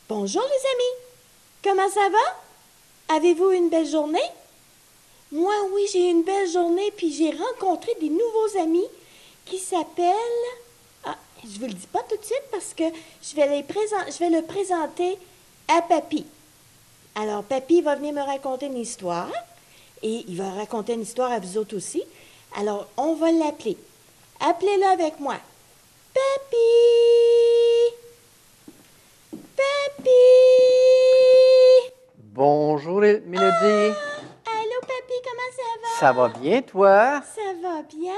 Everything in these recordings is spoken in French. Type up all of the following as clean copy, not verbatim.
Bonjour les amis, comment ça va? Avez-vous une belle journée? Moi, oui, j'ai eu une belle journée, puis j'ai rencontré des nouveaux amis qui s'appellent... Ah, je vous le dis pas tout de suite parce que je vais le présenter à Papy. Alors, Papy va venir me raconter une histoire et il va raconter une histoire à vous autres aussi. Alors, on va l'appeler. Appelez-le avec moi. Papy! Papy! Bonjour, Mélodie. Allô, Papy, comment ça va? Ça va bien, toi? Ça va bien.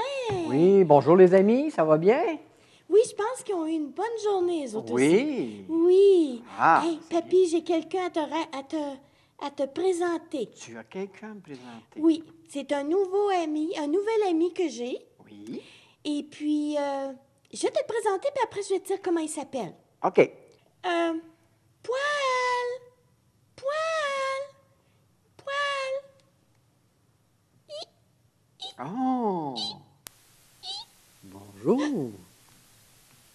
Oui, bonjour les amis, ça va bien? Oui, je pense qu'ils ont eu une bonne journée, les autres aussi. Oui. Oui. Ah, Hey, c'est Papy, j'ai quelqu'un à te présenter. Tu as quelqu'un à me présenter? Oui, c'est un nouvel ami que j'ai. Oui. Et puis, je vais te le présenter, puis après, je vais te dire comment il s'appelle. OK. Poil! Poil! Poil! Oh! Bonjour.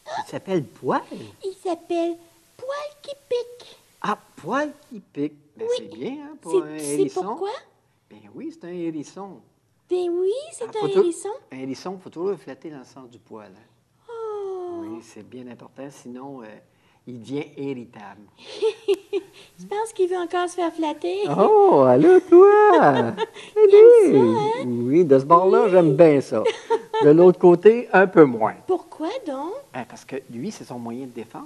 Il s'appelle Poil? Il s'appelle Poil qui pique. Ah, Poil qui pique. Ben, Oui. c'est bien, hein, pour un Tu sais hérisson. pourquoi? Ben oui, c'est un hérisson. Ben oui, c'est Ah, un hérisson. Un hérisson, il faut toujours le flatter dans le sens du poil. Hein. Oh! Oui, c'est bien important, sinon il devient irritable. Je pense qu'il veut encore se faire flatter. Oh, allô, toi! Il aime ça, hein? Oui, de ce bord-là, j'aime bien ça. De l'autre côté, un peu moins. Pourquoi donc? Parce que lui, c'est son moyen de défense.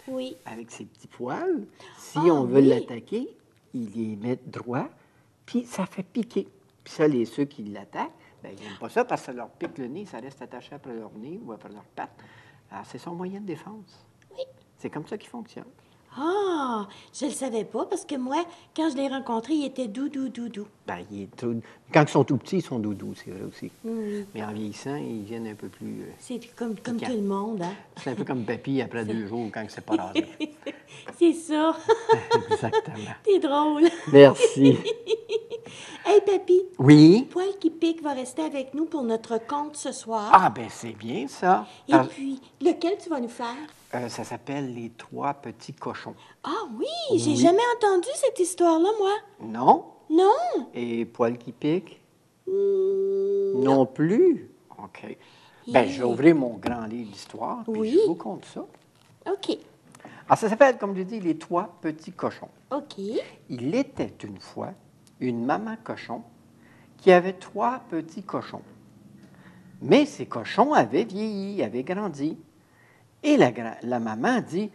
Oui. Avec ses petits poils, si Ah, on veut oui. l'attaquer, il les met droit, puis ça fait piquer. Puis ça, ceux qui l'attaquent, ben, ils n'aiment pas ça parce que ça leur pique le nez, ça reste attaché après leur nez ou après leur patte. Alors, c'est son moyen de défense. Oui. C'est comme ça qu'il fonctionne. Ah, je le savais pas parce que moi, quand je l'ai rencontré, il était doudou. Ben, quand ils sont tout petits, ils sont doudous, c'est vrai aussi. Oui. Mais en vieillissant, ils viennent un peu plus... C'est comme tout Piquant. le monde, hein? c'est un peu comme papy après 2 jours quand c'est pas rasé. C'est ça. Exactement. T'es drôle. Merci. Hey, Papy, Oui? Poil qui pique va rester avec nous pour notre conte ce soir. Ah, ben c'est bien ça. Et puis, lequel tu vas nous faire? Ça s'appelle Les 3 petits cochons. Ah oui, j'ai jamais entendu cette histoire-là, moi. Non? Non. Et Poil qui pique? Hmm, Non plus? OK. Ben, je vais Yeah. ouvrir mon grand livre d'histoire, puis Oui. je vous conte ça. OK. Alors, ça s'appelle, comme je dis, Les 3 petits cochons. OK. Il était une fois une maman cochon qui avait 3 petits cochons. Mais ces cochons avaient vieilli, avaient grandi. Et la maman dit,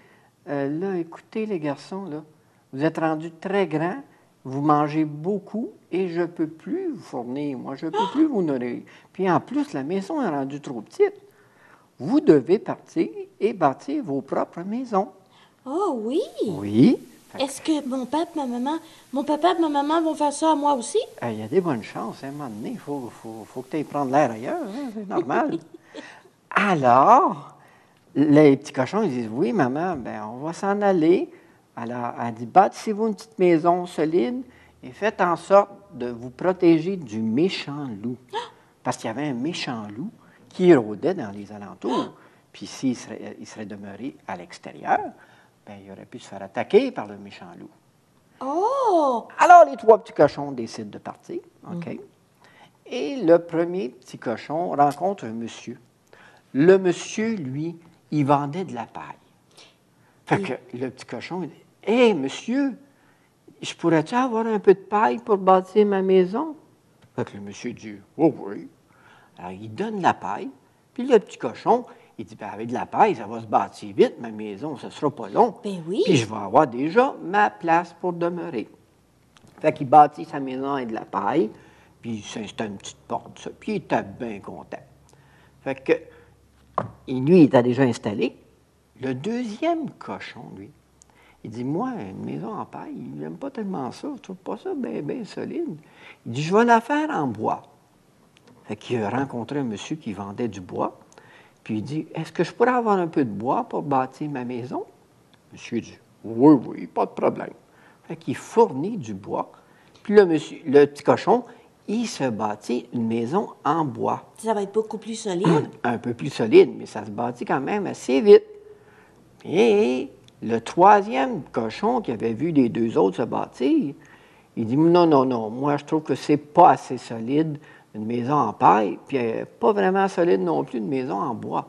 là, écoutez les garçons, là, vous êtes rendus très grands, vous mangez beaucoup et je ne peux plus vous fournir, moi, je ne peux plus vous nourrir. Puis en plus, la maison est rendue trop petite. Vous devez partir et bâtir vos propres maisons. Oh oui. Oui. Est-ce que mon papa et ma maman vont faire ça à moi aussi? Il y a des bonnes chances, hein, à un moment donné, il faut que tu ailles prendre l'air ailleurs, hein, c'est normal. Alors, les petits cochons, ils disent, oui, maman, ben, on va s'en aller. Alors, elle dit, bâtissez-vous une petite maison solide et faites en sorte de vous protéger du méchant loup. Parce qu'il y avait un méchant loup qui rôdait dans les alentours. Puis s'il serait demeuré à l'extérieur, ben, il aurait pu se faire attaquer par le méchant loup. Oh! Alors, les 3 petits cochons décident de partir. OK? Et le premier petit cochon rencontre un monsieur. Le monsieur, lui, il vendait de la paille. Fait que le petit cochon, il dit, « Hé, monsieur, je pourrais-tu avoir un peu de paille pour bâtir ma maison? » Fait que le monsieur dit, « Oh oui. » Alors, il donne la paille. Puis le petit cochon, il dit, « Ben, avec de la paille, ça va se bâtir vite, ma maison, ça ne sera pas long. Ben oui. Puis je vais avoir déjà ma place pour demeurer. » Fait qu'il bâtit sa maison avec de la paille, puis il s'installe une petite porte, ça, puis il était bien content. Fait que, et lui, il était déjà installé. Le deuxième cochon, lui, il dit, moi, une maison en paille, il n'aime pas tellement ça, je trouve pas ça bien solide. Il dit, je vais la faire en bois. Fait qu'il a rencontré un monsieur qui vendait du bois, puis il dit, est-ce que je pourrais avoir un peu de bois pour bâtir ma maison? Monsieur dit, oui, pas de problème. Fait qu'il fournit du bois, puis le petit cochon, il se bâtit une maison en bois. Ça va être beaucoup plus solide. Un peu plus solide, mais ça se bâtit quand même assez vite. Et Le troisième cochon qui avait vu les deux autres se bâtir, il dit, non, non, non, moi, je trouve que c'est pas assez solide, une maison en paille, puis pas vraiment solide non plus, une maison en bois.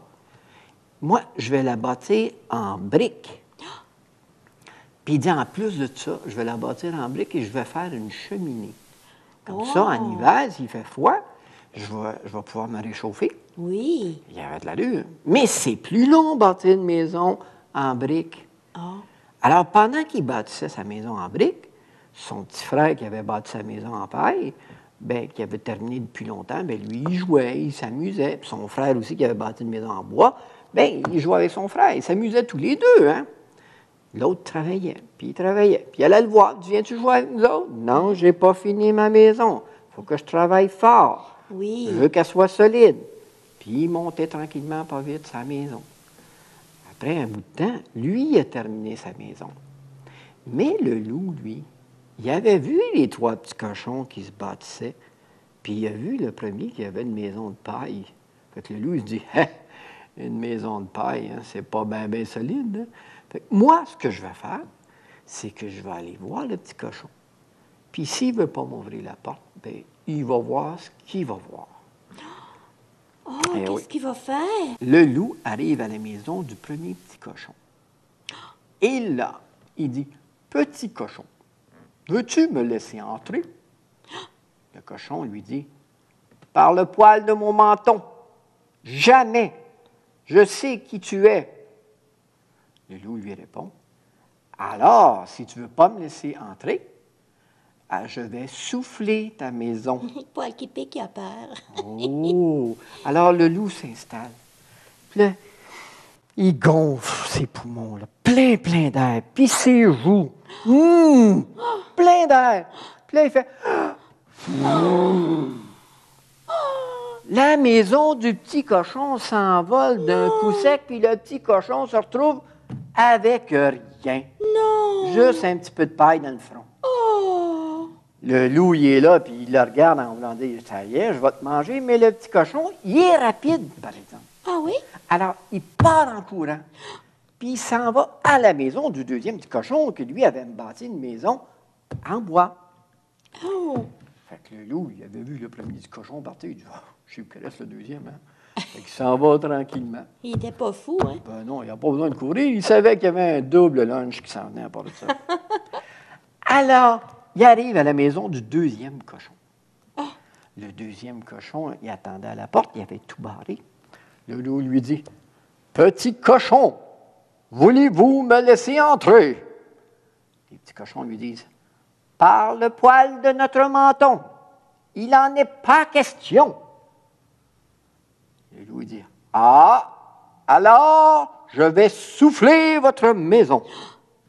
Moi, je vais la bâtir en briques. Puis il dit, en plus de ça, je vais la bâtir en briques et je vais faire une cheminée. Comme ça, en hiver, s'il fait froid, je vais pouvoir me réchauffer. Oui. Il y avait de l'allure. Mais c'est plus long bâtir une maison en briques. Ah. Alors, pendant qu'il bâtissait sa maison en briques, son petit frère qui avait bâti sa maison en paille, bien, qui avait terminé depuis longtemps, bien, lui, il jouait, il s'amusait. Puis son frère aussi, qui avait bâti une maison en bois, bien, il jouait avec son frère. Ils s'amusaient tous les deux, hein? L'autre travaillait, puis il travaillait. Puis il allait le voir. Tu viens-tu jouer avec nous autres? Non, je n'ai pas fini ma maison. Il faut que je travaille fort. Oui. Je veux qu'elle soit solide. Puis il montait tranquillement, pas vite, sa maison. Après un bout de temps, lui, il a terminé sa maison. Mais le loup, lui, il avait vu les trois petits cochons qui se bâtissaient, puis il a vu le premier qui avait une maison de paille. Fait que le loup, il se dit, « Hein, une maison de paille, hein, c'est pas bien ben solide. Hein? » Fait que moi, ce que je vais faire, c'est que je vais aller voir le petit cochon. Puis s'il ne veut pas m'ouvrir la porte, bien, il va voir ce qu'il va voir. Oh, Eh qu'est-ce oui. qu'il va faire? Le loup arrive à la maison du premier petit cochon. Et là, il dit, « Petit cochon, veux-tu me laisser entrer? » Le cochon lui dit, « Par le poil de mon menton, jamais, je sais qui tu es. » Le loup lui répond, « Alors, si tu ne veux pas me laisser entrer, je vais souffler ta maison. » Poil qui pique, il a peur. Oh! Alors, le loup s'installe. Puis là, il gonfle ses poumons, là, plein d'air. Puis ses joues, plein d'air. Puis là, il fait... La maison du petit cochon s'envole d'un coup sec, puis le petit cochon se retrouve avec rien. Non! Juste un petit peu de paille dans le front. Oh! Le loup, il est là, puis il le regarde en voulant dire, ça y est, je vais te manger. Mais le petit cochon, il est rapide, par exemple. Ah oui? Alors, il part en courant, puis il s'en va à la maison du deuxième petit cochon, qui lui avait bâti une maison en bois. Oh! Fait que le loup, il avait vu le premier petit cochon partir, il dit, oh, je sais où qu'il reste le deuxième, hein? Fait qu'il s'en va tranquillement. Il était pas fou, hein? Ben non, il n'a pas besoin de courir, il savait qu'il y avait un double lunch qui s'en venait à part de ça. Alors, il arrive à la maison du deuxième cochon. Le deuxième cochon, il attendait à la porte, il avait tout barré. Le loup lui dit, « Petit cochon, voulez-vous me laisser entrer? » Les petits cochons lui disent, « Par le poil de notre menton, il n'en est pas question. » Le loup dit, « Ah, alors je vais souffler votre maison. »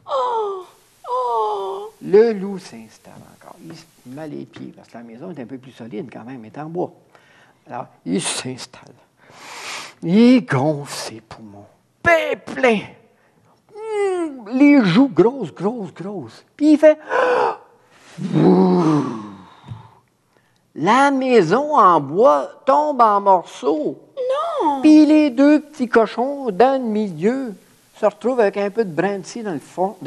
Oh! Oh! Le loup s'installe encore. Il se met les pieds, parce que la maison est un peu plus solide quand même, elle est en bois. Alors, il s'installe. Il gonfle ses poumons. Plein. Les joues grosses. Puis il fait... La maison en bois tombe en morceaux. Non! Puis les deux petits cochons, dans le milieu, se retrouvent avec un peu de brandy dans le front.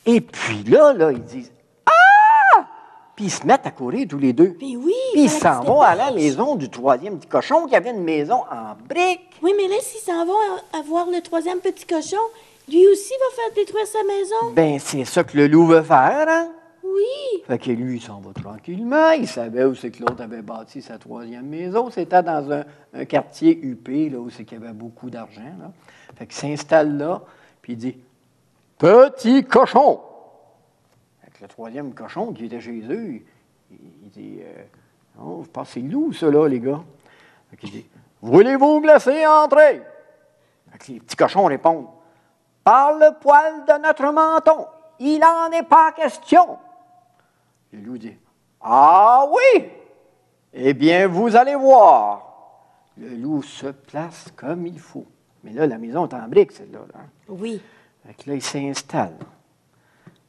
Et puis là, ils disent « Ah! » Puis ils se mettent à courir tous les deux. Mais oui! Puis ils fallait s'en qu'il se vont à la dépêche. maison du troisième petit cochon qui avait une maison en briques. Oui, mais là, s'ils s'en vont à voir le troisième petit cochon, lui aussi va faire détruire sa maison. Ben, c'est ça que le loup veut faire, hein? Oui! Fait que lui, il s'en va tranquillement. Il savait où c'est que l'autre avait bâti sa troisième maison. C'était dans un quartier huppé, là, où c'est qu'il y avait beaucoup d'argent, là. Fait qu'il s'installe là, puis il dit « Petit cochon! » Fait que le troisième cochon qui était chez eux, il dit « Oh, je pense que c'est le loup, ça, là, les gars. » Fait qu'il dit « Voulez-vous me laisser entrer? » Fait que les petits cochons répondent « Par le poil de notre menton, il n'en est pas question. » Le loup dit « Ah oui! Eh bien, vous allez voir. » Le loup se place comme il faut. Mais là, la maison est en briques, celle-là. Là. Oui. Fait que là, il s'installe.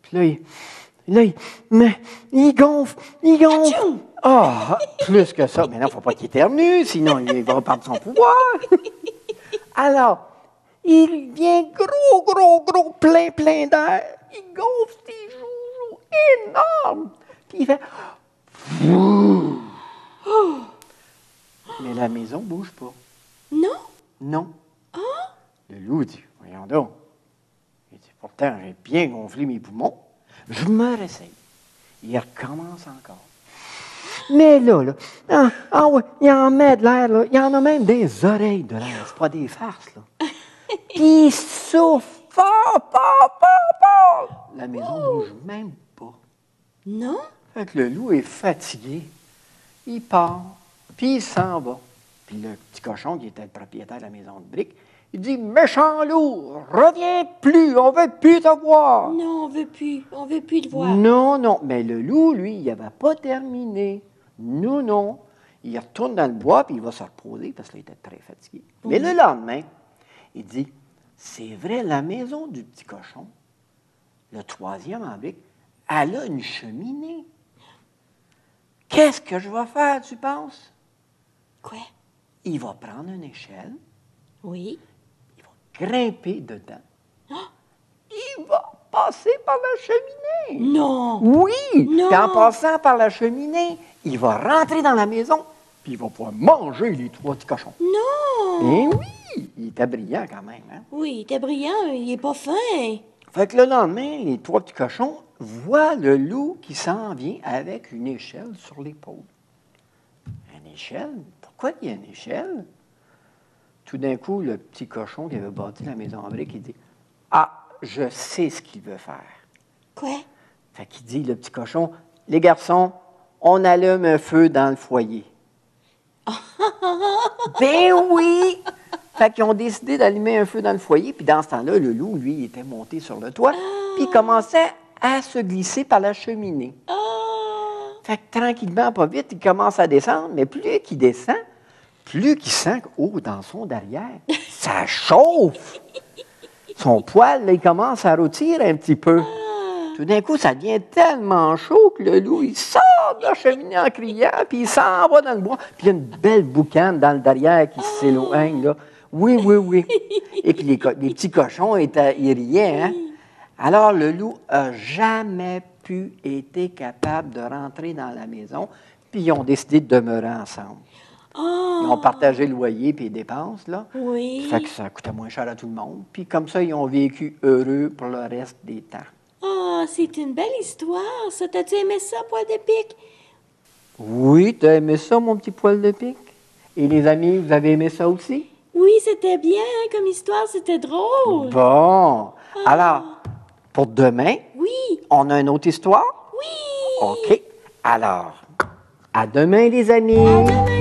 Puis là, il gonfle. Atchoum! Ah, plus que ça. Mais non, il ne faut pas qu'il éternue, sinon il va perdre son pouvoir. Alors, il devient gros, plein d'air. Il gonfle ses joujoux énormes. Puis il fait... Mais la maison ne bouge pas. Non? Non. Le loup dit, voyons donc. Il dit, pourtant, j'ai bien gonflé mes poumons. Je me réessaye. Il recommence encore. Mais là, ouais, il en met de l'air, là. Il y en a même des oreilles de l'air. C'est pas des farces, là. Puis il souffle fort. La maison ne bouge même pas. Non? Fait que le loup est fatigué. Il part, puis il s'en va. Puis le petit cochon, qui était le propriétaire de la maison de briques, il dit, méchant loup, reviens plus, on veut plus te voir. Non, on veut plus te voir. Non, mais le loup, lui, il n'avait pas terminé. Non. Il retourne dans le bois, puis il va se reposer, parce qu'il était très fatigué. Mais le lendemain, il dit, c'est vrai, la maison du petit cochon, le troisième en brique, elle a une cheminée. Qu'est-ce que je vais faire, tu penses? Quoi? Il va prendre une échelle, Oui. il va grimper dedans. Il va passer par la cheminée. Non. Oui! Non. Puis en passant par la cheminée, il va rentrer dans la maison, puis il va pouvoir manger les trois petits cochons. Non. Eh oui! Il était brillant quand même, hein? Oui, il était brillant, il est pas fin. Fait que le lendemain, les trois petits cochons voient le loup qui s'en vient avec une échelle sur l'épaule. Une échelle? Pourquoi il y a une échelle? Tout d'un coup, le petit cochon qui avait bâti la maison en briques, il dit, « Ah, je sais ce qu'il veut faire. » Quoi? Fait qu'il dit, le petit cochon, « Les garçons, on allume un feu dans le foyer. » Ben oui! Fait qu'ils ont décidé d'allumer un feu dans le foyer, puis dans ce temps-là, le loup, lui, il était monté sur le toit, puis il commençait à se glisser par la cheminée. Fait que tranquillement, pas vite, il commence à descendre, mais plus qu'il descend, plus qu'il sent que, dans son derrière, ça chauffe. Son poil, là, il commence à rôtir un petit peu. Tout d'un coup, ça devient tellement chaud que le loup, il sort de la cheminée en criant, puis il s'en va dans le bois. Puis il y a une belle boucane dans le derrière qui s'éloigne, là. Oui. Et puis les petits cochons, ils riaient, hein? Alors, le loup n'a jamais pu être capable de rentrer dans la maison, puis ils ont décidé de demeurer ensemble. Ils ont partagé le loyer puis les dépenses, là. Oui. Fait que ça coûtait moins cher à tout le monde. Puis comme ça, ils ont vécu heureux pour le reste des temps. C'est une belle histoire, ça. T'as-tu aimé ça, poil de pique? Oui, t'as aimé ça, mon petit poil de pique? Et les amis, vous avez aimé ça aussi? Oui, c'était bien comme histoire, c'était drôle. Bon. Alors, pour demain, Oui. on a une autre histoire? Oui. OK. Alors, à demain, les amis. À demain.